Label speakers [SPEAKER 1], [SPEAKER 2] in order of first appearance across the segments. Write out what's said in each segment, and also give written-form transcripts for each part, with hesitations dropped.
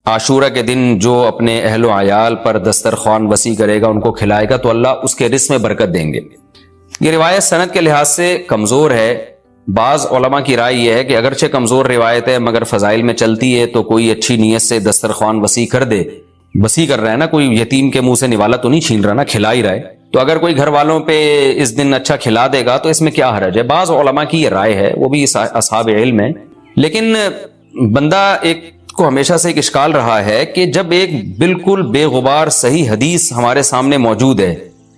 [SPEAKER 1] عاشورہ کے دن جو اپنے اہل و عیال پر دسترخوان وسیع کرے گا، ان کو کھلائے گا، تو اللہ اس کے رزق میں برکت دیں گے۔ یہ روایت سند کے لحاظ سے کمزور ہے۔ بعض علماء کی رائے یہ ہے کہ اگرچہ کمزور روایت ہے مگر فضائل میں چلتی ہے، تو کوئی اچھی نیت سے دسترخوان وسیع کر دے، وسیع کر رہا ہے نا، کوئی یتیم کے منہ سے نوالا تو نہیں چھین رہا نا، کھلا ہی رہا ہے، تو اگر کوئی گھر والوں پہ اس دن اچھا کھلا دے گا تو اس میں کیا حرج ہے۔ بعض علماء کی یہ رائے ہے، وہ بھی اصحاب علم ہے۔ لیکن بندہ ایک کو ہمیشہ سے ایک اشکال رہا ہے کہ جب ایک بالکل بے غبار صحیح حدیث ہمارے سامنے موجود ہے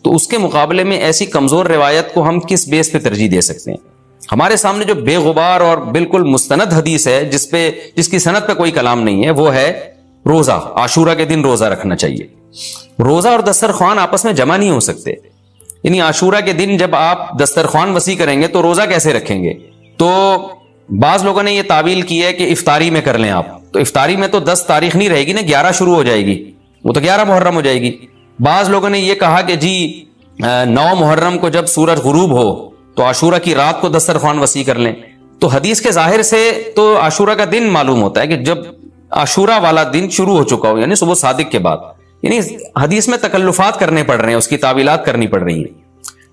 [SPEAKER 1] تو اس کے مقابلے میں ایسی کمزور روایت کو ہم کس بیس پہ ترجیح دے سکتے ہیں؟ ہمارے سامنے جو بے غبار اور بالکل مستند حدیث ہے، جس کی سند پہ کوئی کلام نہیں ہے، وہ ہے روزہ، عاشورہ کے دن روزہ رکھنا چاہیے۔ روزہ اور دسترخوان آپس میں جمع نہیں ہو سکتے، یعنی عاشورہ کے دن جب آپ دسترخوان وسیع کریں گے تو روزہ کیسے رکھیں گے؟ تو بعض لوگوں نے یہ تعویل کی ہے کہ افطاری میں کر لیں آپ، تو افطاری میں تو 10 تاریخ نہیں رہے گی نا، 11 شروع ہو جائے گی، وہ تو 11 محرم ہو جائے گی۔ بعض لوگوں نے یہ کہا کہ جی 9 محرم کو جب سورج غروب ہو تو عاشورہ کی رات کو دسترخوان وسیع کر لیں۔ تو حدیث کے ظاہر سے تو عاشورہ کا دن معلوم ہوتا ہے کہ جب عاشورہ والا دن شروع ہو چکا ہو، یعنی صبح صادق کے بعد، یعنی حدیث میں تکلفات کرنے پڑ رہے ہیں، اس کی تعویلات کرنی پڑ رہی ہیں۔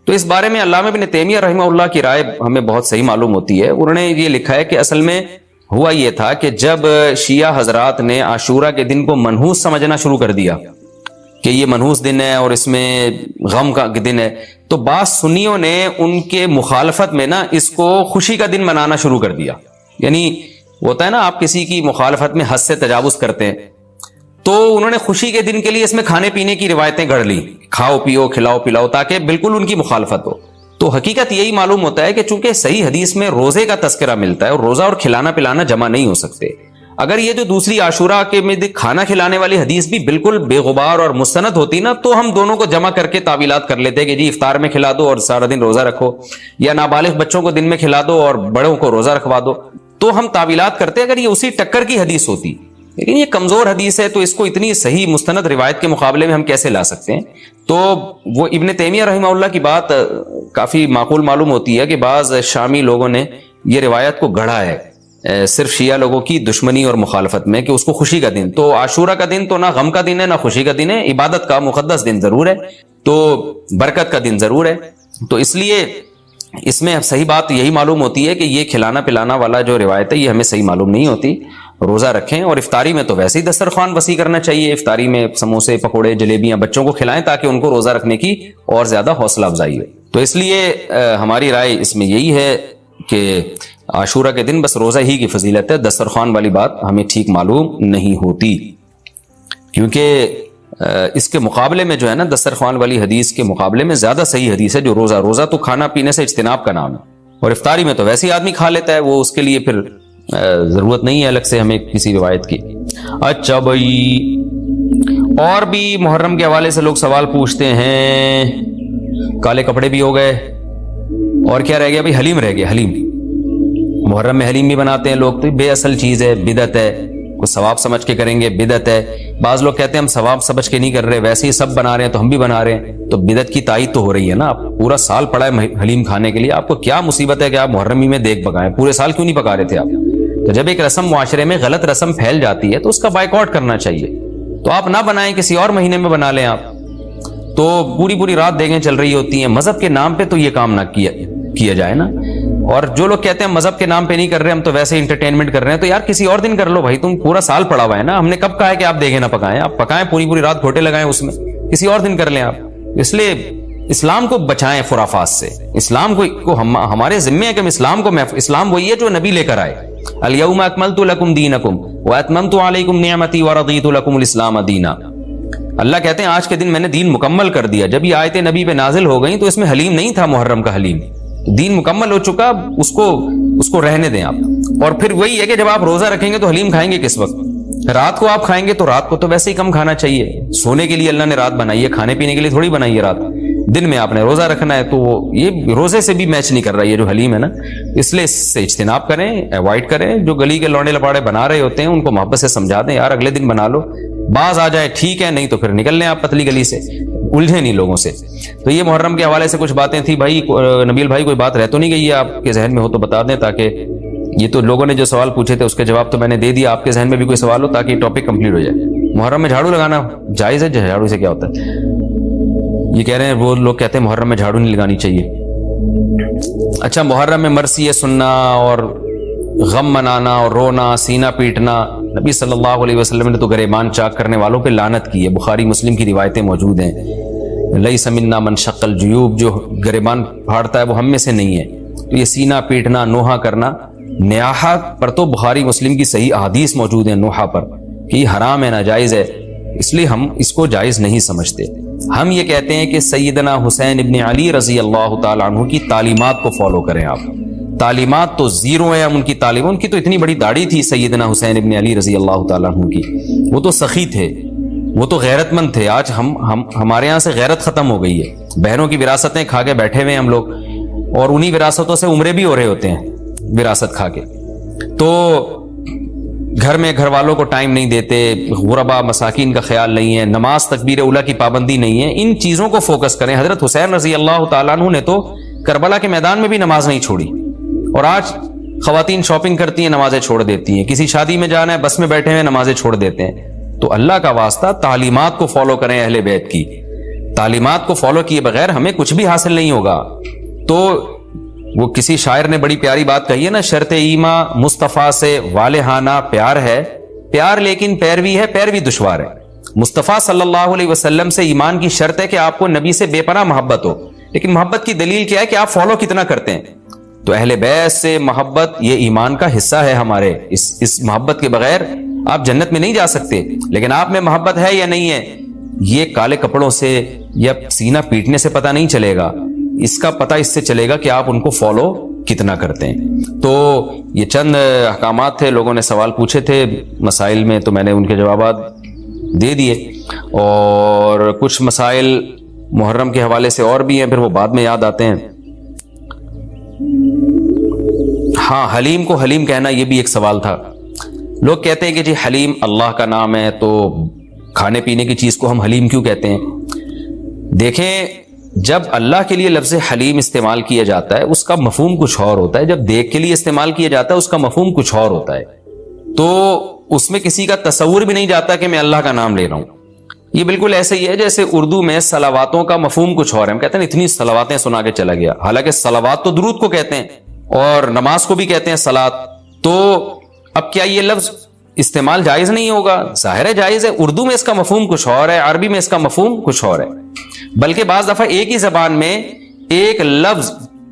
[SPEAKER 1] تو اس بارے میں علامہ ابن تیمیہ رحمہ اللہ کی رائے ہمیں بہت صحیح معلوم ہوتی ہے۔ انہوں نے یہ لکھا ہے کہ اصل میں ہوا یہ تھا کہ جب شیعہ حضرات نے عاشورہ کے دن کو منحوس سمجھنا شروع کر دیا کہ یہ منحوس دن ہے اور اس میں غم کا دن ہے، تو بعض سنیوں نے ان کے مخالفت میں نا اس کو خوشی کا دن منانا شروع کر دیا۔ یعنی ہوتا ہے نا، آپ کسی کی مخالفت میں حد سے تجاوز کرتے ہیں، تو انہوں نے خوشی کے دن کے لیے اس میں کھانے پینے کی روایتیں گڑھ لی، کھاؤ پیو کھلاؤ پلاؤ، تاکہ بالکل ان کی مخالفت ہو۔ تو حقیقت یہی معلوم ہوتا ہے کہ چونکہ صحیح حدیث میں روزے کا تذکرہ ملتا ہے اور روزہ اور کھلانا پلانا جمع نہیں ہو سکتے۔ اگر یہ جو دوسری عاشورہ کے میں کھانا کھلانے والی حدیث بھی بالکل بے غبار اور مستند ہوتی نا، تو ہم دونوں کو جمع کر کے تعویلات کر لیتے کہ جی افطار میں کھلا دو اور سارا دن روزہ رکھو، یا نابالغ بچوں کو دن میں کھلا دو اور بڑوں کو روزہ رکھوا دو، تو ہم تعویلات کرتے اگر یہ اسی ٹکر کی حدیث ہوتی۔ لیکن یہ کمزور حدیث ہے، تو اس کو اتنی صحیح مستند روایت کے مقابلے میں ہم کیسے لا سکتے ہیں؟ تو وہ ابن تیمیہ رحمہ اللہ کی بات کافی معقول معلوم ہوتی ہے کہ بعض شامی لوگوں نے یہ روایت کو گڑھا ہے صرف شیعہ لوگوں کی دشمنی اور مخالفت میں، کہ اس کو خوشی کا دن، تو عاشورہ کا دن تو نہ غم کا دن ہے نہ خوشی کا دن ہے، عبادت کا مقدس دن ضرور ہے، تو برکت کا دن ضرور ہے۔ تو اس لیے اس میں صحیح بات یہی معلوم ہوتی ہے کہ یہ کھلانا پلانا والا جو روایت ہے یہ ہمیں صحیح معلوم نہیں ہوتی۔ روزہ رکھیں، اور افطاری میں تو ویسے ہی دسترخوان وسیع کرنا چاہیے، افطاری میں سموسے پکوڑے جلیبیاں بچوں کو کھلائیں تاکہ ان کو روزہ رکھنے کی اور زیادہ حوصلہ افزائی ہو۔ تو اس لیے ہماری رائے اس میں یہی ہے کہ عاشورہ کے دن بس روزہ ہی کی فضیلت ہے، دسترخوان والی بات ہمیں ٹھیک معلوم نہیں ہوتی، کیونکہ اس کے مقابلے میں جو ہے نا، دسترخوان والی حدیث کے مقابلے میں زیادہ صحیح حدیث ہے جو روزہ تو کھانا پینے سے اجتناب کا نام ہے، اور افطاری میں تو ویسے ہی آدمی کھا لیتا ہے، وہ اس کے لیے پھر ضرورت نہیں ہے الگ سے ہمیں کسی روایت کی۔ اچھا بھائی، اور بھی محرم کے حوالے سے لوگ سوال پوچھتے ہیں، کالے کپڑے بھی ہو گئے، اور کیا رہ گیا بھائی؟ حلیم رہ گیا۔ حلیم محرم میں حلیم بھی بناتے ہیں لوگ، تو بے اصل چیز ہے، بدعت ہے، کوئی ثواب سمجھ کے کریں گے بدعت ہے۔ بعض لوگ کہتے ہیں ہم ثواب سمجھ کے نہیں کر رہے، ویسے ہی سب بنا رہے ہیں تو ہم بھی بنا رہے ہیں، تو بدعت کی تائید تو ہو رہی ہے نا۔ آپ پورا سال پڑا ہے حلیم کھانے کے لیے، آپ کو کیا مصیبت ہے کہ آپ محرم ہی میں دیکھ پکائیں؟ پورے سال کیوں نہیں پکا رہے تھے آپ؟ تو جب ایک رسم معاشرے میں غلط رسم پھیل جاتی ہے تو اس کا بائیکاٹ کرنا چاہیے، تو آپ نہ بنائیں، کسی اور مہینے میں بنا لیں۔ آپ تو پوری رات دیگیں چل رہی ہوتی ہیں، مذہب کے نام پہ تو یہ کام نہ کیا جائے نا۔ اور جو لوگ کہتے ہیں مذہب کے نام پہ نہیں کر رہے، ہم تو ویسے انٹرٹینمنٹ کر رہے ہیں، تو یار کسی اور دن کر لو بھائی، تم پورا سال پڑا ہوا ہے نا، ہم نے کب کہا ہے کہ آپ دیگیں نہ پکائیں؟ آپ پکائیں، پوری رات گھوٹے لگائیں، اس میں کسی اور دن کر لیں آپ۔ اس لیے اسلام کو بچائیں خرافات سے، اسلام کو ہمارے ذمے ہے کہ ہم اسلام وہی ہے جو نبی لے کر آئے، الیوم اکملت لکم دینکم واتممت علیکم نعمتی ورضیت لکم الاسلام دینا۔ اللہ کہتے ہیں آج کے دن میں نے دین مکمل کر دیا۔ جب یہ آیتیں نبی پہ نازل ہو گئیں تو اس میں حلیم نہیں تھا، محرم کا حلیم، دین مکمل ہو چکا، اس کو رہنے دیں آپ۔ اور پھر وہی ہے کہ جب آپ روزہ رکھیں گے تو حلیم کھائیں گے کس وقت؟ رات کو آپ کھائیں گے تو رات کو تو ویسے ہی کم کھانا چاہیے، سونے کے لیے اللہ نے رات بنائی ہے، کھانے پینے کے لیے تھوڑی بنائی ہے رات۔ دن میں آپ نے روزہ رکھنا ہے، تو یہ روزے سے بھی میچ نہیں کر رہا یہ جو حلیم ہے نا، اس لیے اس سے اجتناب کریں، ایوائڈ کریں۔ جو گلی کے لوڑے لپاڑے بنا رہے ہوتے ہیں ان کو محبت سے سمجھا دیں، یار اگلے دن بنا لو، باز آ جائے ٹھیک ہے، نہیں تو پھر نکل لیں آپ پتلی گلی سے، الجھے نہیں لوگوں سے۔ تو یہ محرم کے حوالے سے کچھ باتیں تھی بھائی۔ نبیل بھائی کوئی بات رہ تو نہیں گئی ہے آپ کے ذہن میں ہو تو بتا دیں، تاکہ یہ تو لوگوں نے جو سوال پوچھے تھے اس کے جواب تو میں نے دے دیا. آپ کے ذہن میں بھی کوئی سوال ہو تاکہ ٹاپک کمپلیٹ ہو جائے. محرم میں جھاڑو لگانا جائز ہے؟ جھاڑو سے کیا ہوتا ہے؟ یہ کہہ رہے ہیں وہ لوگ کہتے ہیں محرم میں جھاڑو نہیں لگانی چاہیے. اچھا, محرم میں مرثیہ سننا اور غم منانا اور رونا, سینہ پیٹنا, نبی صلی اللہ علیہ وسلم نے تو گریبان چاک کرنے والوں پہ لعنت کی ہے. بخاری مسلم کی روایتیں موجود ہیں. لیس منا من شق الجیوب, جو گریبان پھاڑتا ہے وہ ہم میں سے نہیں ہے. تو یہ سینہ پیٹنا, نوحہ کرنا, نیاحہ پر تو بخاری مسلم کی صحیح احادیث موجود ہیں نوحہ پر کہ یہ حرام ہے, ناجائز ہے, اس لیے ہم اس کو جائز نہیں سمجھتے. ہم یہ کہتے ہیں کہ سیدنا حسین ابن علی رضی اللہ تعالیٰ عنہ کی تعلیمات کو فالو کریں. آپ تعلیمات تو زیرو ہیں, ہم ان کی تعلیم, ان کی تو اتنی بڑی داڑھی تھی سیدنا حسین ابن علی رضی اللہ تعالیٰ عنہ کی, وہ تو سخی تھے, وہ تو غیرت مند تھے. آج ہمارے یہاں سے غیرت ختم ہو گئی ہے. بہنوں کی وراثتیں کھا کے بیٹھے ہوئے ہیں ہم لوگ, اور انہی وراثتوں سے عمرے بھی ہو رہے ہوتے ہیں وراثت کھا کے. تو گھر میں گھر والوں کو ٹائم نہیں دیتے, غربا مساکین کا خیال نہیں ہے, نماز تکبیر اولا کی پابندی نہیں ہے. ان چیزوں کو فوکس کریں. حضرت حسین رضی اللہ تعالیٰ عنہ نے تو کربلا کے میدان میں بھی نماز نہیں چھوڑی, اور آج خواتین شاپنگ کرتی ہیں, نمازیں چھوڑ دیتی ہیں. کسی شادی میں جانا ہے, بس میں بیٹھے ہوئے نمازیں چھوڑ دیتے ہیں. تو اللہ کا واسطہ تعلیمات کو فالو کریں اہل بیت کی. تعلیمات کو فالو کیے بغیر ہمیں کچھ بھی حاصل نہیں ہوگا. تو وہ کسی شاعر نے بڑی پیاری بات کہی ہے نا, شرط ایماں مصطفیٰ سے والہانہ پیار ہے, پیار لیکن پیروی ہے, پیروی دشوار ہے. مصطفیٰ صلی اللہ علیہ وسلم سے ایمان کی شرط ہے کہ آپ کو نبی سے بے پناہ محبت ہو, لیکن محبت کی دلیل کیا ہے کہ آپ فالو کتنا کرتے ہیں. تو اہل بیت سے محبت یہ ایمان کا حصہ ہے ہمارے. اس محبت کے بغیر آپ جنت میں نہیں جا سکتے. لیکن آپ میں محبت ہے یا نہیں ہے, یہ کالے کپڑوں سے یا سینہ پیٹنے سے پتہ نہیں چلے گا. اس کا پتہ اس سے چلے گا کہ آپ ان کو فالو کتنا کرتے ہیں. تو یہ چند احکامات تھے, لوگوں نے سوال پوچھے تھے مسائل میں, تو میں نے ان کے جوابات دے دیے. اور کچھ مسائل محرم کے حوالے سے اور بھی ہیں, پھر وہ بعد میں یاد آتے ہیں. ہاں, حلیم کو حلیم کہنا, یہ بھی ایک سوال تھا. لوگ کہتے ہیں کہ جی حلیم اللہ کا نام ہے, تو کھانے پینے کی چیز کو ہم حلیم کیوں کہتے ہیں؟ دیکھیں, جب اللہ کے لیے لفظ حلیم استعمال کیا جاتا ہے اس کا مفہوم کچھ اور ہوتا ہے, جب دیکھ کے لیے استعمال کیا جاتا ہے اس کا مفہوم کچھ اور ہوتا ہے. تو اس میں کسی کا تصور بھی نہیں جاتا کہ میں اللہ کا نام لے رہا ہوں. یہ بالکل ایسے ہی ہے جیسے اردو میں صلواتوں کا مفہوم کچھ اور ہے. ہم کہتے ہیں اتنی صلواتیں سنا کے چلا گیا, حالانکہ صلوات تو درود کو کہتے ہیں اور نماز کو بھی کہتے ہیں صلات. تو اب کیا یہ لفظ استعمال جائز نہیں ہوگا؟ ظاہر ہے جائز ہے. اردو میں اس کا مفہوم کچھ اور ہے, عربی میں اس کا مفہوم کچھ اور ہے. بلکہ بعض دفعہ ایک ہی زبان میں ایک لفظ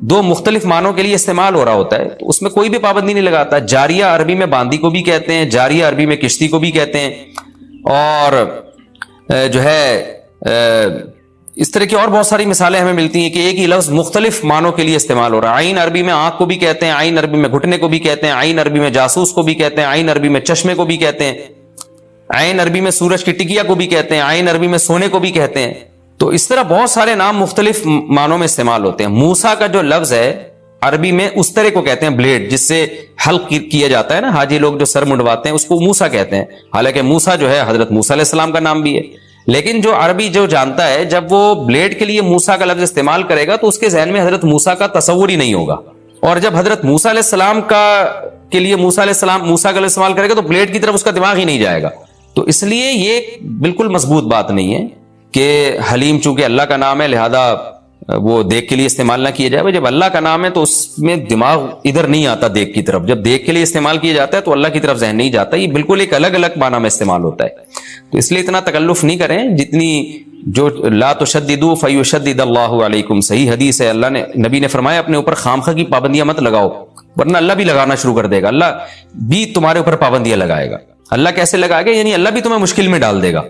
[SPEAKER 1] دو مختلف معنوں کے لیے استعمال ہو رہا ہوتا ہے, تو اس میں کوئی بھی پابندی نہیں لگاتا. جاریہ عربی میں باندی کو بھی کہتے ہیں, جاریہ عربی میں کشتی کو بھی کہتے ہیں, اور جو ہے اس طرح کی اور بہت ساری مثالیں ہمیں ملتی ہیں کہ ایک ہی لفظ مختلف معنوں کے لیے استعمال ہو رہا ہے. عین عربی میں آنکھ کو بھی کہتے ہیں, عین عربی میں گھٹنے کو بھی کہتے ہیں, عین عربی میں جاسوس کو بھی کہتے ہیں, عین عربی میں چشمے کو بھی کہتے ہیں, عین عربی میں سورج کی ٹکیا کو بھی کہتے ہیں, عین عربی میں سونے کو بھی کہتے ہیں. تو اس طرح بہت سارے نام مختلف معنوں میں استعمال ہوتے ہیں. موسیٰ کا جو لفظ ہے عربی میں اس طرح کو کہتے ہیں بلیڈ, جس سے حلق کیا جاتا ہے نا, حاجی لوگ جو سر منڈواتے ہیں اس کو موسیٰ کہتے ہیں. حالانکہ موسیٰ جو ہے حضرت موسیٰ علیہ السلام کا نام بھی ہے. لیکن جو عربی جو جانتا ہے, جب وہ بلیڈ کے لیے موسیٰ کا لفظ استعمال کرے گا تو اس کے ذہن میں حضرت موسیٰ کا تصور ہی نہیں ہوگا. اور جب حضرت موسیٰ علیہ السلام کے لیے موسیٰ کا لفظ استعمال کرے گا تو بلیڈ کی طرف اس کا دماغ ہی نہیں جائے گا. تو اس لیے یہ بالکل مضبوط بات نہیں ہے کہ حلیم چونکہ اللہ کا نام ہے لہذا وہ دیکھ کے لیے استعمال نہ کیا جائے. جب اللہ کا نام ہے تو اس میں دماغ ادھر نہیں آتا دیکھ کی طرف. جب دیکھ کے لیے استعمال کیا جاتا ہے تو اللہ کی طرف ذہن نہیں جاتا. یہ بالکل ایک الگ الگ معنی میں استعمال ہوتا ہے. تو اس لیے اتنا تکلف نہیں کریں جتنی جو لا تشددوا فیشدد اللہ علیکم. صحیح حدیث ہے, اللہ نے نبی نے فرمایا اپنے اوپر خامخواہ کی پابندیاں مت لگاؤ, ورنہ اللہ بھی لگانا شروع کر دے گا. اللہ بھی تمہارے اوپر پابندیاں لگائے گا. اللہ کیسے لگائے گا؟ یعنی اللہ بھی تمہیں مشکل میں ڈال دے گا.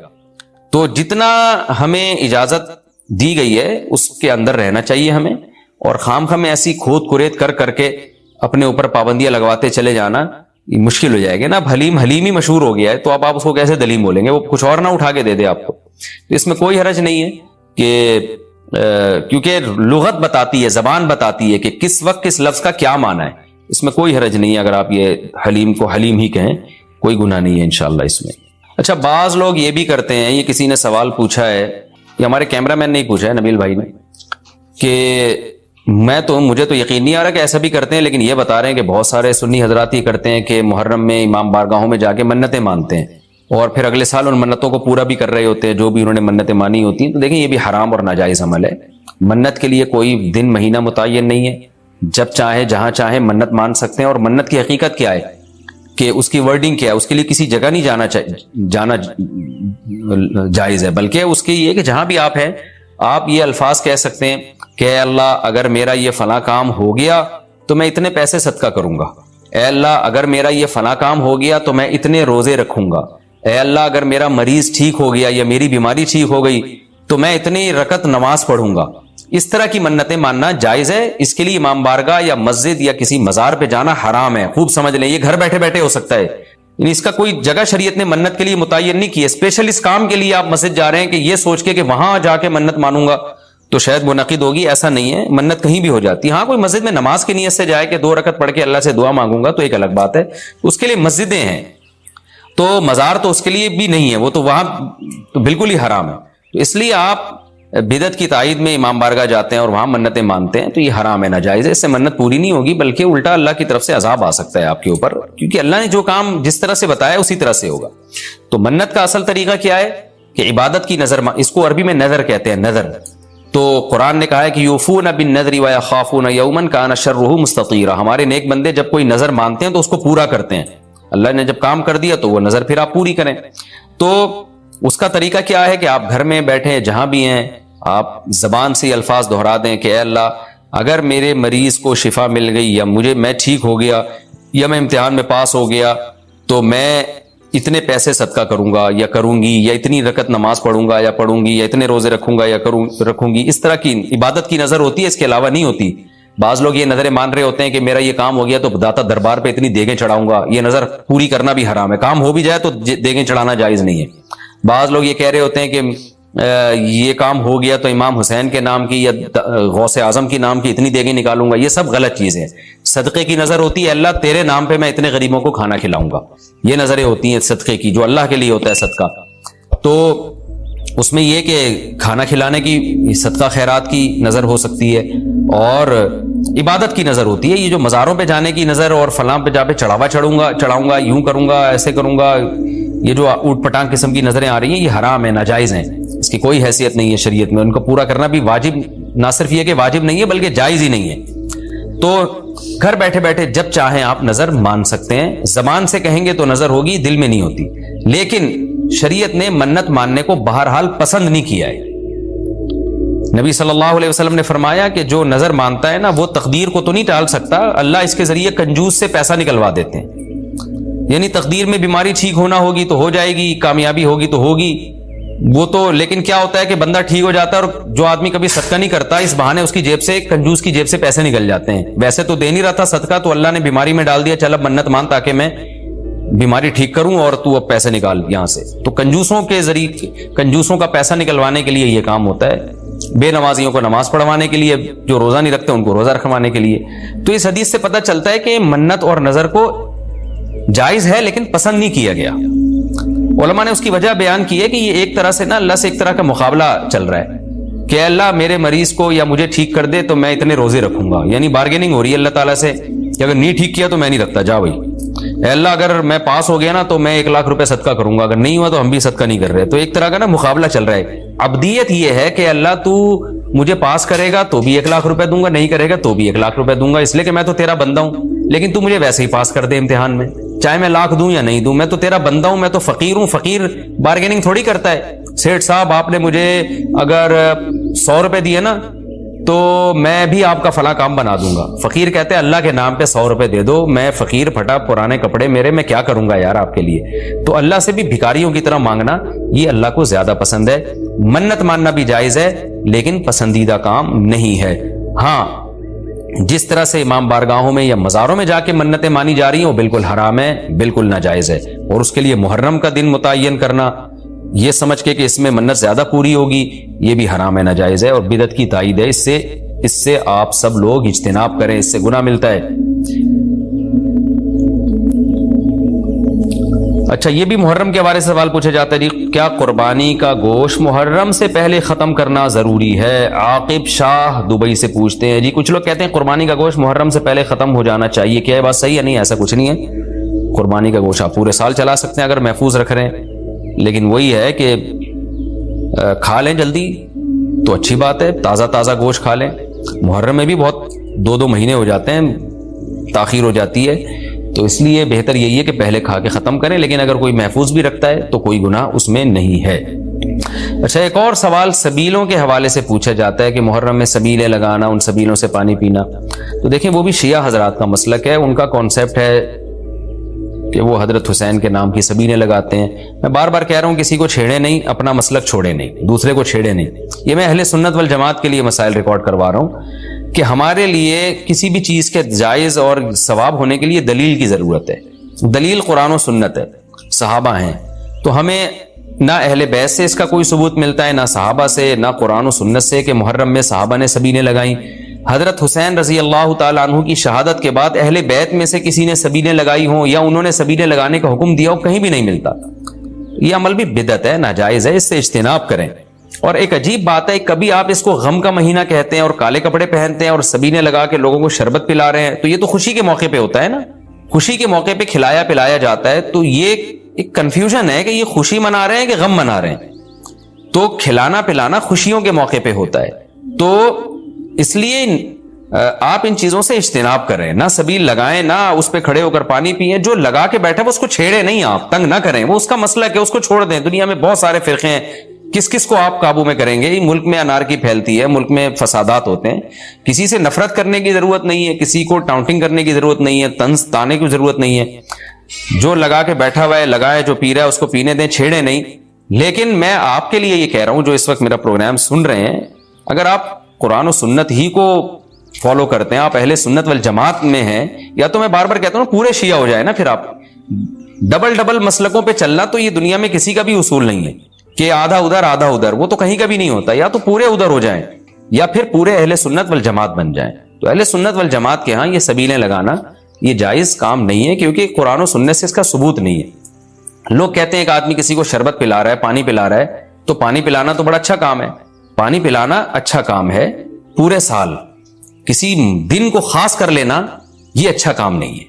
[SPEAKER 1] تو جتنا ہمیں اجازت دی گئی ہے اس کے اندر رہنا چاہیے ہمیں, اور خام میں ایسی کھود کریت کر کے اپنے اوپر پابندیاں لگواتے چلے جانا مشکل ہو جائے گا نا. اب حلیم ہی مشہور ہو گیا ہے, تو اب آپ اس کو کیسے دلیم بولیں گے؟ وہ کچھ اور نہ اٹھا کے دے دے آپ کو. تو اس میں کوئی حرج نہیں ہے کہ کیونکہ لغت بتاتی ہے, زبان بتاتی ہے کہ کس وقت کس لفظ کا کیا معنی ہے. اس میں کوئی حرج نہیں ہے اگر آپ یہ حلیم کو حلیم ہی کہیں, کوئی گناہ نہیں ہے انشاءاللہ اس میں. اچھا, بعض لوگ یہ بھی کرتے ہیں, یہ کسی نے سوال پوچھا ہے, یہ ہمارے کیمرہ مین نے ہی پوچھا ہے, نبیل بھائی نے, کہ مجھے تو یقین نہیں آ رہا کہ ایسا بھی کرتے ہیں، لیکن یہ بتا رہے ہیں کہ بہت سارے سنی حضرات یہ کرتے ہیں کہ محرم میں امام بارگاہوں میں جا کے منتیں مانتے ہیں اور پھر اگلے سال ان منتوں کو پورا بھی کر رہے ہوتے ہیں جو بھی انہوں نے منتیں مانی ہوتی ہیں. تو دیکھیں یہ بھی حرام اور ناجائز عمل ہے. منت کے لیے کوئی دن مہینہ متعین نہیں ہے، جب چاہے جہاں چاہے منت مان سکتے ہیں. اور منت کی حقیقت کیا ہے کہ اس کی ورڈنگ کیا ہے، اس کے لیے کسی جگہ نہیں جانا جائز ہے، بلکہ اس کے یہ کہ جہاں بھی آپ ہیں آپ یہ الفاظ کہہ سکتے ہیں کہ اے اللہ اگر میرا یہ فلاں کام ہو گیا تو میں اتنے پیسے صدقہ کروں گا. اے اللہ اگر میرا یہ فلاں کام ہو گیا تو میں اتنے روزے رکھوں گا. اے اللہ اگر میرا مریض ٹھیک ہو گیا یا میری بیماری ٹھیک ہو گئی تو میں اتنی رکعت نماز پڑھوں گا. اس طرح کی منتیں ماننا جائز ہے. اس کے لیے امام بارگاہ یا مسجد یا کسی مزار پہ جانا حرام ہے. خوب سمجھ لیں، یہ گھر بیٹھے بیٹھے ہو سکتا ہے، یعنی اس کا کوئی جگہ شریعت نے منت کے لیے متعین نہیں کی ہے. اسپیشل اس کام کے لیے آپ مسجد جا رہے ہیں کہ یہ سوچ کے کہ وہاں جا کے منت مانوں گا تو شاید منعقد ہوگی، ایسا نہیں ہے. منت کہیں بھی ہو جاتی ہے. ہاں کوئی مسجد میں نماز کی نیت سے جائے کہ 2 رکعت پڑھ کے اللہ سے دعا مانگوں گا تو ایک الگ بات ہے، اس کے لیے مسجدیں ہیں. تو مزار تو اس کے لیے بھی نہیں ہے، وہ تو وہاں تو بالکل ہی حرام ہے. تو اس لیے آپ بدعت کی تائید میں امام بارگاہ جاتے ہیں اور وہاں منتیں مانتے ہیں تو یہ حرام ہے، ناجائز ہے. اس سے منت پوری نہیں ہوگی بلکہ الٹا اللہ کی طرف سے عذاب آ سکتا ہے آپ کے اوپر، کیونکہ اللہ نے جو کام جس طرح سے بتایا اسی طرح سے ہوگا. تو منت کا اصل طریقہ کیا ہے کہ عبادت کی نظر، اس کو عربی میں نظر کہتے ہیں، نظر. تو قرآن نے کہا ہے کہ یوفون بالنذر ویخافون یوما کان شرہ مستطیرا. ہمارے نیک بندے جب کوئی نظر مانتے ہیں تو اس کو پورا کرتے ہیں. اللہ نے جب کام کر دیا تو وہ نظر پھر آپ پوری کریں. تو اس کا طریقہ کیا ہے کہ آپ گھر میں بیٹھے جہاں بھی ہیں آپ زبان سے الفاظ دہرا دیں کہ اے اللہ اگر میرے مریض کو شفا مل گئی یا میں ٹھیک ہو گیا یا میں امتحان میں پاس ہو گیا تو میں اتنے پیسے صدقہ کروں گا یا کروں گی، یا اتنی رکعت نماز پڑھوں گا یا پڑھوں گی، یا اتنے روزے رکھوں گا یا رکھوں گی. اس طرح کی عبادت کی نظر ہوتی ہے، اس کے علاوہ نہیں ہوتی. بعض لوگ یہ نظریں مان رہے ہوتے ہیں کہ میرا یہ کام ہو گیا تو داتا دربار پہ اتنی دیگیں چڑھاؤں گا. یہ نظر پوری کرنا بھی حرام ہے. کام ہو بھی جائے تو دیگیں چڑھانا جائز نہیں ہے. بعض لوگ یہ کہہ رہے ہوتے ہیں کہ یہ کام ہو گیا تو امام حسین کے نام کی یا غوث اعظم کی نام کی اتنی دیگیں نکالوں گا. یہ سب غلط چیزیں. صدقے کی نظر ہوتی ہے اللہ تیرے نام پہ میں اتنے غریبوں کو کھانا کھلاؤں گا. یہ نظریں ہوتی ہیں صدقے کی، جو اللہ کے لیے ہوتا ہے صدقہ. تو اس میں یہ کہ کھانا کھلانے کی، صدقہ خیرات کی نظر ہو سکتی ہے، اور عبادت کی نظر ہوتی ہے. یہ جو مزاروں پہ جانے کی نظر اور فلاں پہ جا پہ چڑھاوا چڑھاؤں گا، یوں کروں گا، ایسے کروں گا، یہ جو اوٹ پٹانگ قسم کی نظریں آ رہی ہیں یہ حرام ہے، ناجائز ہیں. اس کی کوئی حیثیت نہیں ہے شریعت میں. ان کو پورا کرنا بھی واجب، نہ صرف یہ کہ واجب نہیں ہے بلکہ جائز ہی نہیں ہے. تو گھر بیٹھے بیٹھے جب چاہیں آپ نظر مان سکتے ہیں. زبان سے کہیں گے تو نظر ہوگی، دل میں نہیں ہوتی. لیکن شریعت نے منت ماننے کو بہرحال پسند نہیں کیا ہے. نبی صلی اللہ علیہ وسلم نے فرمایا کہ جو نظر مانتا ہے نا وہ تقدیر کو تو نہیں ٹال سکتا، اللہ اس کے ذریعے کنجوس سے پیسہ نکلوا دیتے ہیں. یعنی تقدیر میں بیماری ٹھیک ہونا ہوگی تو ہو جائے گی، کامیابی ہوگی تو ہوگی، وہ تو. لیکن کیا ہوتا ہے کہ بندہ ٹھیک ہو جاتا ہے اور جو آدمی کبھی صدقہ نہیں کرتا اس بہانے اس کی جیب سے، کنجوس کی جیب سے پیسے نکل جاتے ہیں. ویسے تو دے نہیں رہا تھا صدقہ تو اللہ نے بیماری میں ڈال دیا، چل اب منت مان تاکہ میں بیماری ٹھیک کروں اور تو اب پیسے نکال یہاں سے. تو کنجوسوں کے ذریعے، کنجوسوں کا پیسہ نکلوانے کے لیے یہ کام ہوتا ہے. بے نمازیوں کو نماز پڑھوانے کے لیے، جو روزہ نہیں رکھتے ان کو روزہ رکھوانے کے لیے. تو اس حدیث سے پتہ چلتا ہے کہ منت اور نظر کو جائز ہے لیکن پسند نہیں کیا گیا. علماء نے اس کی وجہ بیان کی ہے کہ یہ ایک طرح سے نا اللہ سے ایک طرح کا مقابلہ چل رہا ہے کہ اللہ میرے مریض کو یا مجھے ٹھیک کر دے تو میں اتنے روزے رکھوں گا. یعنی بارگیننگ ہو رہی ہے اللہ تعالیٰ سے کہ اگر نہیں ٹھیک کیا تو میں نہیں رکھتا، جا بھائی. اے اللہ اگر میں پاس ہو گیا نا تو میں 1 لاکھ روپے صدقہ کروں گا، اگر نہیں ہوا تو ہم بھی صدقہ نہیں کر رہے. تو ایک طرح کا نا مقابلہ چل رہا ہے. عبدیت یہ ہے کہ اللہ تو مجھے پاس کرے گا تو بھی 1 لاکھ روپے دوں گا، نہیں کرے گا تو بھی 1 لاکھ روپے دوں گا، اس لیے کہ میں تو تیرا بندہ ہوں. لیکن تو مجھے ویسے ہی پاس کر دے امتحان میں، چاہے میں لاکھ دوں یا نہیں دوں، میں تو تیرا بندہ ہوں، میں تو فقیر ہوں. فقیر بارگیننگ تھوڑی کرتا ہے. سیٹھ صاحب آپ نے مجھے اگر 100 روپے دیے نا تو میں بھی آپ کا فلاں کام بنا دوں گا. فقیر کہتے ہیں اللہ کے نام پہ 100 روپے دے دو، میں فقیر پھٹا پرانے کپڑے میرے، میں کیا کروں گا یار آپ کے لیے. تو اللہ سے بھی بھکاریوں کی طرح مانگنا یہ اللہ کو زیادہ پسند ہے. منت ماننا بھی جائز ہے لیکن پسندیدہ کام نہیں ہے. ہاں جس طرح سے امام بارگاہوں میں یا مزاروں میں جا کے منتیں مانی جا رہی ہیں وہ بالکل حرام ہے، بالکل ناجائز ہے. اور اس کے لیے محرم کا دن متعین کرنا یہ سمجھ کے کہ اس میں منت زیادہ پوری ہوگی یہ بھی حرام ہے، ناجائز ہے اور بدعت کی تائید ہے. اس سے آپ سب لوگ اجتناب کریں، اس سے گناہ ملتا ہے. اچھا یہ بھی محرم کے حوالے سے سوال پوچھا جاتا ہے جی، کیا قربانی کا گوشت محرم سے پہلے ختم کرنا ضروری ہے؟ عاقب شاہ دبئی سے پوچھتے ہیں جی، کچھ لوگ کہتے ہیں قربانی کا گوشت محرم سے پہلے ختم ہو جانا چاہیے، کیا یہ بات صحیح ہے؟ نہیں، ایسا کچھ نہیں ہے، قربانی کا گوشت آپ پورے سال چلا سکتے ہیں اگر محفوظ رکھ رہے ہیں، لیکن وہی ہے کہ کھا لیں جلدی تو اچھی بات ہے، تازہ تازہ گوشت کھا لیں۔ محرم میں بھی بہت 2 مہینے ہو جاتے ہیں، تاخیر ہو جاتی ہے، تو اس لیے بہتر یہی ہے کہ پہلے کھا کے ختم کریں، لیکن اگر کوئی محفوظ بھی رکھتا ہے تو کوئی گناہ اس میں نہیں ہے۔ اچھا ایک اور سوال سبیلوں کے حوالے سے پوچھا جاتا ہے کہ محرم میں سبیلیں لگانا، ان سبیلوں سے پانی پینا، تو دیکھیں وہ بھی شیعہ حضرات کا مسلک ہے، ان کا کانسیپٹ ہے کہ وہ حضرت حسین کے نام کی سبیلیں لگاتے ہیں۔ میں بار بار کہہ رہا ہوں کسی کو چھیڑے نہیں، اپنا مسلک چھوڑے نہیں، دوسرے کو چھیڑے نہیں، یہ میں اہل سنت والجماعت کے لیے مسائل ریکارڈ کروا رہا ہوں کہ ہمارے لیے کسی بھی چیز کے جائز اور ثواب ہونے کے لیے دلیل کی ضرورت ہے، دلیل قرآن و سنت ہے، صحابہ ہیں، تو ہمیں نہ اہل بیت سے اس کا کوئی ثبوت ملتا ہے، نہ صحابہ سے، نہ قرآن و سنت سے کہ محرم میں صحابہ نے سبیلیں لگائیں۔ حضرت حسین رضی اللہ تعالیٰ عنہ کی شہادت کے بعد اہل بیت میں سے کسی نے سبیلیں لگائی ہوں یا انہوں نے سبیلیں لگانے کا حکم دیا ہو، کہیں بھی نہیں ملتا۔ یہ عمل بھی بدعت ہے، ناجائز ہے، اس سے اجتناب کریں۔ اور ایک عجیب بات ہے، کبھی آپ اس کو غم کا مہینہ کہتے ہیں اور کالے کپڑے پہنتے ہیں اور سبیلیں لگا کے لوگوں کو شربت پلا رہے ہیں، تو یہ تو خوشی کے موقع پہ ہوتا ہے نا، خوشی کے موقع پہ کھلایا پلایا جاتا ہے، تو یہ ایک کنفیوژن ہے کہ یہ خوشی منا رہے ہیں کہ غم منا رہے ہیں، تو کھلانا پلانا خوشیوں کے موقع پہ ہوتا ہے، تو اس لیے آپ ان چیزوں سے اجتناب کریں، نہ سبیل لگائیں، نہ اس پہ کھڑے ہو کر پانی پئیں، جو لگا کے بیٹھا وہ اس کو چھیڑے نہیں، آپ تنگ نہ کریں، وہ اس کا مسئلہ ہے کہ اس کو چھوڑ دیں۔ دنیا میں بہت سارے فرقے ہیں، کس کس کو آپ قابو میں کریں گے؟ ملک میں انارکی پھیلتی ہے، ملک میں فسادات ہوتے ہیں، کسی سے نفرت کرنے کی ضرورت نہیں ہے، کسی کو ٹاؤنٹنگ کرنے کی ضرورت نہیں ہے، طنز تانے کی ضرورت نہیں ہے، جو لگا کے بیٹھا ہوا ہے لگائے، جو پی رہا ہے اس کو پینے دیں، چھیڑے نہیں۔ لیکن میں آپ کے لیے یہ کہہ رہا ہوں جو اس وقت میرا پروگرام سن رہے ہیں، اگر آپ قرآن و سنت ہی کو فالو کرتے ہیں، آپ اہل سنت والجماعت میں ہیں، یا تو میں بار بار کہتا ہوں پورے شیعہ ہو جائے نا، پھر آپ ڈبل مسلکوں پہ چلنا تو یہ دنیا میں کسی کا بھی اصول نہیں ہے کہ آدھا ادھر آدھا ادھر، وہ تو کہیں کا بھی نہیں ہوتا، یا تو پورے ادھر ہو جائیں یا پھر پورے اہل سنت والجماعت بن جائیں۔ تو اہل سنت والجماعت کے ہاں یہ سبیلیں لگانا یہ جائز کام نہیں ہے، کیونکہ قرآن و سنت سے اس کا ثبوت نہیں ہے۔ لوگ کہتے ہیں کہ آدمی کسی کو شربت پلا رہا ہے، پانی پلا رہا ہے، تو پانی پلانا تو بڑا اچھا کام ہے، پانی پلانا اچھا کام ہے، پورے سال کسی دن کو خاص کر لینا یہ اچھا کام نہیں ہے،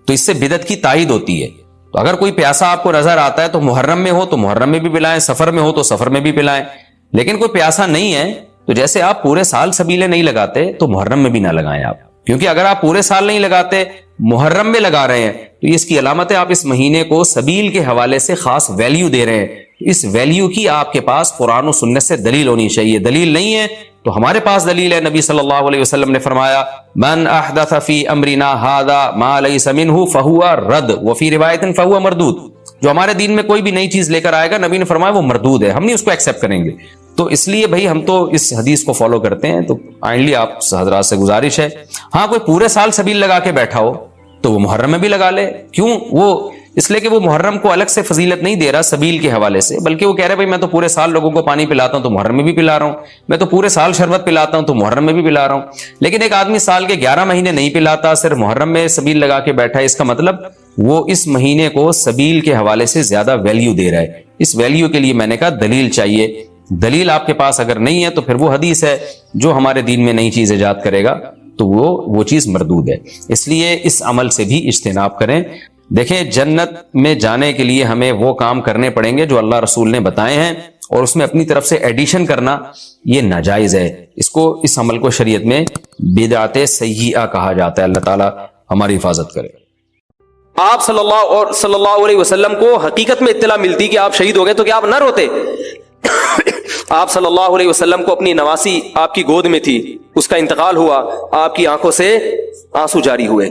[SPEAKER 1] تو اس سے بدعت کی تائید ہوتی ہے۔ تو اگر کوئی پیاسا آپ کو نظر آتا ہے تو محرم میں ہو تو محرم میں بھی پلائیں، سفر میں ہو تو سفر میں بھی پلائیں، لیکن کوئی پیاسا نہیں ہے تو جیسے آپ پورے سال سبیلیں نہیں لگاتے تو محرم میں بھی نہ لگائیں آپ، کیونکہ اگر آپ پورے سال نہیں لگاتے محرم میں لگا رہے ہیں تو یہ اس کی علامت ہے آپ اس مہینے کو سبیل کے حوالے سے خاص ویلیو دے رہے ہیں۔ اس ویلیو کی آپ کے پاس قرآن و سنت سے دلیل ہونی چاہیے، دلیل نہیں ہے تو ہمارے پاس دلیل ہے، نبی صلی اللہ علیہ وسلم نے فرمایا من احدث فی امرنا ھذا ما لیس منہ فہو رد وفی روایت فہو مردود، جو ہمارے دین میں کوئی بھی نئی چیز لے کر آئے گا نبی نے فرمایا وہ مردود ہے، ہم نہیں اس کو ایکسیپٹ کریں گے۔ تو اس لیے بھائی ہم تو اس حدیث کو فالو کرتے ہیں، تو کائنڈلی آپ حضرات سے گزارش ہے، ہاں کوئی پورے سال سبیل لگا کے بیٹھا ہو تو وہ محرم میں بھی لگا لے، کیوں؟ وہ اس لیے کہ وہ محرم کو الگ سے فضیلت نہیں دے رہا سبیل کے حوالے سے، بلکہ وہ کہہ رہے بھائی میں تو پورے سال لوگوں کو پانی پلاتا ہوں تو محرم میں بھی پلا رہا ہوں، میں تو پورے سال شربت پلاتا ہوں تو محرم میں بھی پلا رہا ہوں۔ لیکن ایک آدمی سال کے 11 مہینے نہیں پلاتا، صرف محرم میں سبیل لگا کے بیٹھا ہے، اس کا مطلب وہ اس مہینے کو سبیل کے حوالے سے زیادہ ویلیو دے رہا ہے۔ اس ویلیو کے لیے میں نے کہا دلیل چاہیے، دلیل آپ کے پاس اگر نہیں ہے تو پھر وہ حدیث ہے جو ہمارے دین میں نئی چیز ایجاد کرے گا تو وہ چیز مردود ہے، اس لیے اس عمل سے بھی اجتناب کریں۔ دیکھیں جنت میں جانے کے لیے ہمیں وہ کام کرنے پڑیں گے جو اللہ رسول نے بتائے ہیں، اور اس میں اپنی طرف سے ایڈیشن کرنا یہ ناجائز ہے، اس عمل کو شریعت میں بدعت سیئہ کہا جاتا ہے۔ اللہ تعالی ہماری حفاظت کرے۔
[SPEAKER 2] آپ صلی اللہ علیہ وسلم کو حقیقت میں اطلاع ملتی کہ آپ شہید ہو گئے تو کیا آپ نہ روتے؟ آپ صلی اللہ علیہ وسلم کو اپنی نواسی آپ کی گود میں تھی، اس کا انتقال ہوا، آپ کی آنکھوں سے آنسو جاری ہوئے۔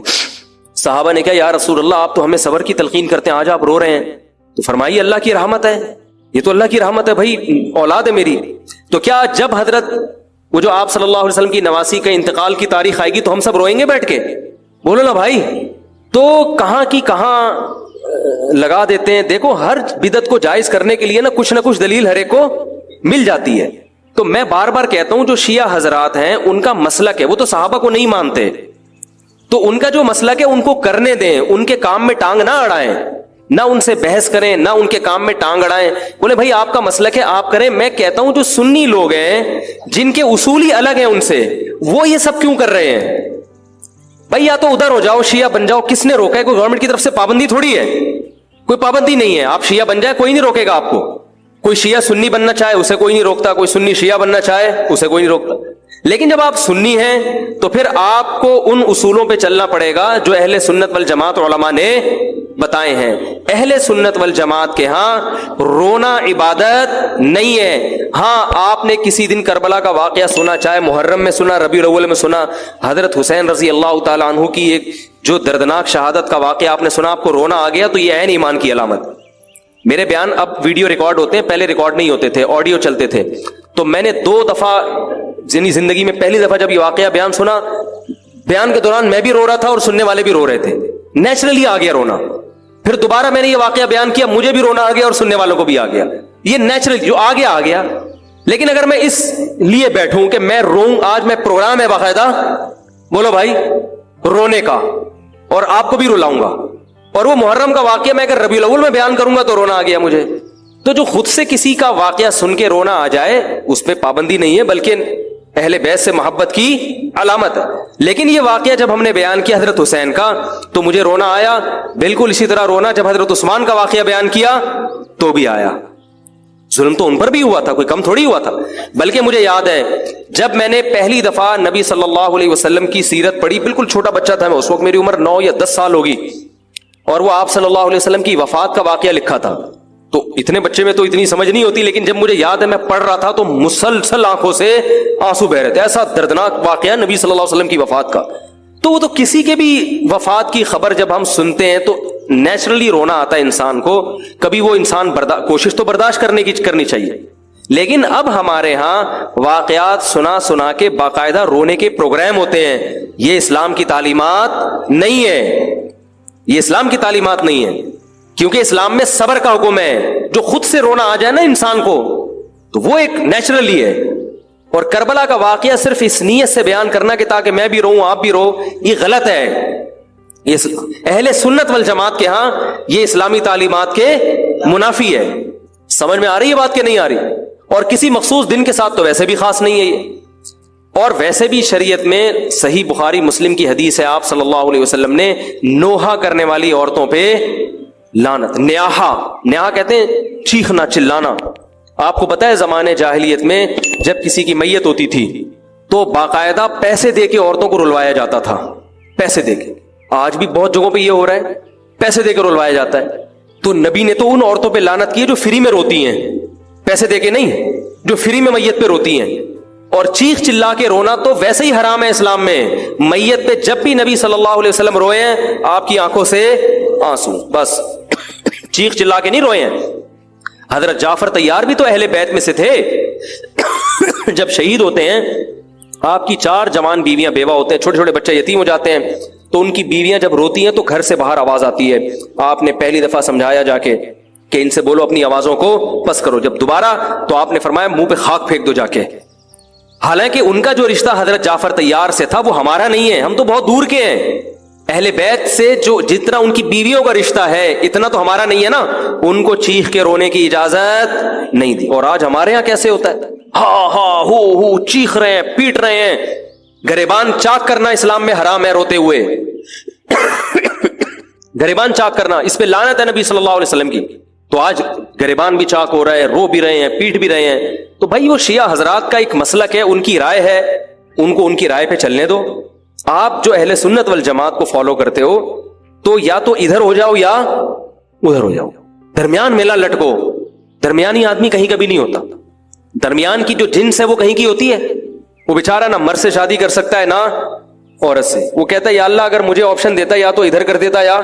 [SPEAKER 2] صحابہ نے کہا یا رسول اللہ آپ تو ہمیں صبر کی تلقین کرتے ہیں، آج آپ رو رہے ہیں، تو فرمائیے اللہ کی رحمت ہے، یہ تو اللہ کی رحمت ہے بھائی، اولاد ہے میری۔ تو کیا جب حضرت وہ جو آپ صلی اللہ علیہ وسلم کی نواسی کا انتقال کی تاریخ آئے گی تو ہم سب روئیں گے بیٹھ کے؟ بولو نا بھائی، تو کہاں کی کہاں لگا دیتے ہیں۔ دیکھو ہر بدعت کو جائز کرنے کے لیے نہ کچھ دلیل ہر ایک کو مل جاتی ہے۔ تو میں بار بار کہتا ہوں جو شیعہ حضرات ہیں ان کا مسلک ہے، وہ تو صحابہ کو نہیں مانتے، تو ان کا جو مسلک ہے ان کو کرنے دیں، ان کے کام میں ٹانگ نہ اڑائیں۔ نہ ان سے بحث کریں, نہ ان کے کام میں ٹانگ اڑائیں. بولے بھائی آپ کا مسلک ہے, آپ کریں. میں کہتا ہوں جو سنی لوگ ہیں جن کے اصول ہی الگ ہیں ان سے, وہ یہ سب کیوں کر رہے ہیں؟ بھائی یا تو ادھر ہو جاؤ, شیعہ بن جاؤ. کس نے روکا ہے؟ کوئی گورنمنٹ کی طرف سے پابندی تھوڑی ہے, کوئی پابندی نہیں ہے. آپ شیعہ بن جائے, کوئی نہیں روکے گا آپ کو. کوئی شیعہ سنی بننا چاہے اسے کوئی نہیں روکتا, کوئی سنی شیعہ بننا چاہے اسے کوئی نہیں روکتا. لیکن جب آپ سنی ہیں تو پھر آپ کو ان اصولوں پہ چلنا پڑے گا جو اہل سنت والجماعت علماء نے بتائے ہیں. اہل سنت والجماعت کے ہاں رونا عبادت نہیں ہے. ہاں آپ نے کسی دن کربلا کا واقعہ سنا, چاہے محرم میں سنا, ربیع الاول میں سنا, حضرت حسین رضی اللہ تعالیٰ عنہ کی ایک جو دردناک شہادت کا واقعہ آپ نے سنا, آپ کو رونا آ گیا, تو یہ عین ایمان کی علامت. میرے بیان اب ویڈیو ریکارڈ ہوتے ہیں, پہلے ریکارڈ نہیں ہوتے تھے, آڈیو چلتے تھے. تو میں نے 2 دفعہ زندگی میں پہلی دفعہ جب یہ واقعہ بیان سنا, بیان کے دوران میں بھی رو رہا تھا اور سننے والے بھی رو رہے تھے. نیچرلی آ گیا رونا. پھر دوبارہ میں نے یہ واقعہ بیان کیا, مجھے بھی رونا آ گیا اور سننے والوں کو بھی آ گیا. یہ نیچرل جو آ گیا آ گیا. لیکن اگر میں اس لیے بیٹھوں کہ میں روؤں, آج میں پروگرام ہے باقاعدہ, بولو بھائی, رونے کا, اور آپ کو بھی رلاؤں گا, اور وہ محرم کا واقعہ میں اگر ربیع الاول میں بیان کروں گا تو رونا آ گیا مجھے. تو جو خود سے کسی کا واقعہ سن کے رونا آ جائے اس پہ پابندی نہیں ہے, بلکہ اہل بیت سے محبت کی علامت ہے. لیکن یہ واقعہ جب ہم نے بیان کیا حضرت حسین کا تو مجھے رونا آیا. بالکل اسی طرح رونا جب حضرت عثمان کا واقعہ بیان کیا تو بھی آیا. ظلم تو ان پر بھی ہوا تھا, کوئی کم تھوڑی ہوا تھا. بلکہ مجھے یاد ہے جب میں نے پہلی دفعہ نبی صلی اللہ علیہ وسلم کی سیرت پڑھی, بالکل چھوٹا بچہ تھا میں اس وقت, میری عمر 9 یا 10 سال ہوگی, اور وہ آپ صلی اللہ علیہ وسلم کی وفات کا واقعہ لکھا تھا. تو اتنے بچے میں تو اتنی سمجھ نہیں ہوتی, لیکن جب مجھے یاد ہے میں پڑھ رہا تھا تو مسلسل آنکھوں سے آنسو بہ رہے تھے. ایسا دردناک واقعہ نبی صلی اللہ علیہ وسلم کی وفات کا. تو وہ تو کسی کے بھی وفات کی خبر جب ہم سنتے ہیں تو نیچرلی رونا آتا ہے انسان کو. کبھی وہ انسان کوشش تو برداشت کرنی چاہیے. لیکن اب ہمارے ہاں واقعات سنا کے باقاعدہ رونے کے پروگرام ہوتے ہیں. یہ اسلام کی تعلیمات نہیں ہے, یہ اسلام کی تعلیمات نہیں ہے. کیونکہ اسلام میں صبر کا حکم ہے. جو خود سے رونا آ جائے نا انسان کو تو وہ ایک نیچرلی ہے. اور کربلا کا واقعہ صرف اس نیت سے بیان کرنا کہ تاکہ میں بھی روؤں آپ بھی رو, یہ غلط ہے. اہل سنت والجماعت کے ہاں یہ اسلامی تعلیمات کے منافی ہے. سمجھ میں آ رہی ہے بات کہ نہیں آ رہی؟ اور کسی مخصوص دن کے ساتھ تو ویسے بھی خاص نہیں ہے یہ. اور ویسے بھی شریعت میں صحیح بخاری مسلم کی حدیث ہے, آپ صلی اللہ علیہ وسلم نے نوحہ کرنے والی عورتوں پہ لعنت. نیاحہ کہتے ہیں چیخنا, چلانا. آپ کو پتا ہے زمانے جاہلیت میں جب کسی کی میت ہوتی تھی تو باقاعدہ پیسے دے کے عورتوں کو رلوایا جاتا تھا, پیسے دے کے. آج بھی بہت جگہوں پہ یہ ہو رہا ہے, پیسے دے کے رلوایا جاتا ہے. تو نبی نے تو ان عورتوں پہ لعنت کی ہے جو فری میں روتی ہیں, پیسے دے کے نہیں, جو فری میں میت پہ روتی ہیں. اور چیخ چلا کے رونا تو ویسے ہی حرام ہے اسلام میں. میت پہ جب بھی نبی صلی اللہ علیہ وسلم روئے ہیں آپ کی آنکھوں سے آنسو, بس چیخ چلا کے نہیں روئے ہیں. حضرت جعفر طیار بھی تو اہل بیت میں سے تھے. جب شہید ہوتے ہیں آپ کی 4 جوان بیویاں بیوہ ہوتے ہیں, چھوٹے چھوٹے بچے یتیم ہو جاتے ہیں, تو ان کی بیویاں جب روتی ہیں تو گھر سے باہر آواز آتی ہے. آپ نے پہلی دفعہ سمجھایا جا کے کہ ان سے بولو اپنی آوازوں کو پس کرو. جب دوبارہ تو آپ نے فرمایا منہ پہ خاک پھینک دو جا کے. حالانکہ ان کا جو رشتہ حضرت جعفر طیار سے تھا وہ ہمارا نہیں ہے, ہم تو بہت دور کے ہیں. اہل بیت سے جو جتنا ان کی بیویوں کا رشتہ ہے اتنا تو ہمارا نہیں ہے نا. ان کو چیخ کے رونے کی اجازت نہیں دی. اور آج ہمارے ہاں کیسے ہوتا ہے, ہاں ہو چیخ رہے ہیں, پیٹ رہے ہیں. گریبان چاک کرنا اسلام میں حرام ہے, روتے ہوئے گریبان چاک کرنا, اس پہ لعنت ہے نبی صلی اللہ علیہ وسلم کی. تو آج گریبان بھی چاک ہو رہا ہے, رو بھی رہے ہیں, پیٹ بھی رہے ہیں. تو بھائی وہ شیعہ حضرات کا ایک مسلک ہے, ان کی رائے ہے, ان کو ان کی رائے پہ چلنے دو. آپ جو اہل سنت والجماعت کو فالو کرتے ہو تو یا تو ادھر ہو جاؤ یا ادھر ہو جاؤ, درمیان میلہ لٹکو. درمیانی آدمی کہیں کبھی نہیں ہوتا. درمیان کی جو جنس ہے وہ کہیں کی ہوتی ہے. وہ بیچارہ نہ مرد سے شادی کر سکتا ہے نہ عورت سے. وہ کہتا ہے یا اللہ اگر مجھے آپشن دیتا یا تو ادھر کر دیتا, یا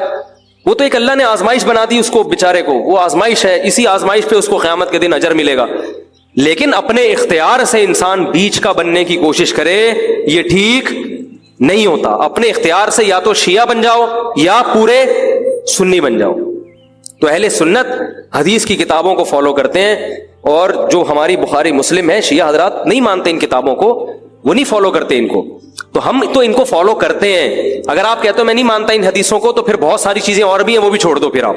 [SPEAKER 2] وہ تو ایک اللہ نے آزمائش بنا دی اس کو بیچارے کو, وہ آزمائش ہے, اسی آزمائش پہ اس کو قیامت کے دن اجر ملے گا. لیکن اپنے اختیار سے انسان بیچ کا بننے کی کوشش کرے یہ ٹھیک نہیں ہوتا. اپنے اختیار سے یا تو شیعہ بن جاؤ یا پورے سنی بن جاؤ. تو اہل سنت حدیث کی کتابوں کو فالو کرتے ہیں, اور جو ہماری بخاری مسلم ہے شیعہ حضرات نہیں مانتے ان کتابوں کو, وہ نہیں فالو کرتے ان کو. تو ہم تو ان کو فالو کرتے ہیں. اگر آپ کہتے ہو میں نہیں مانتا ان حدیثوں کو تو پھر بہت ساری چیزیں اور بھی ہیں وہ بھی چھوڑ دو. پھر آپ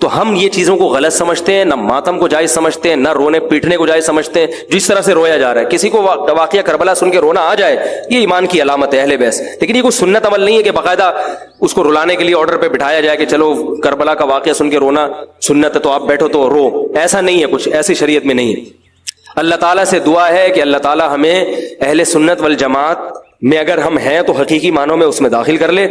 [SPEAKER 2] تو ہم یہ چیزوں کو غلط سمجھتے ہیں، نہ ماتم کو جائز سمجھتے ہیں، نہ رونے پیٹنے کو جائز سمجھتے ہیں. جس طرح سے رویا جا رہا ہے، کسی کو واقعہ کربلا سن کے رونا آ جائے، یہ ایمان کی علامت ہے اہل بیس. لیکن یہ کوئی سنت عمل نہیں ہے کہ باقاعدہ اس کو رلانے کے لیے آرڈر پہ بٹھایا جائے کہ چلو کربلا کا واقعہ سن کے رونا سنت ہے تو آپ بیٹھو تو رو. ایسا نہیں ہے، کچھ ایسی شریعت میں نہیں ہے. اللہ تعالیٰ سے دعا ہے کہ اللہ تعالیٰ ہمیں اہل سنت والجماعت میں اگر ہم ہیں تو حقیقی معنوں میں اس میں داخل کر لے.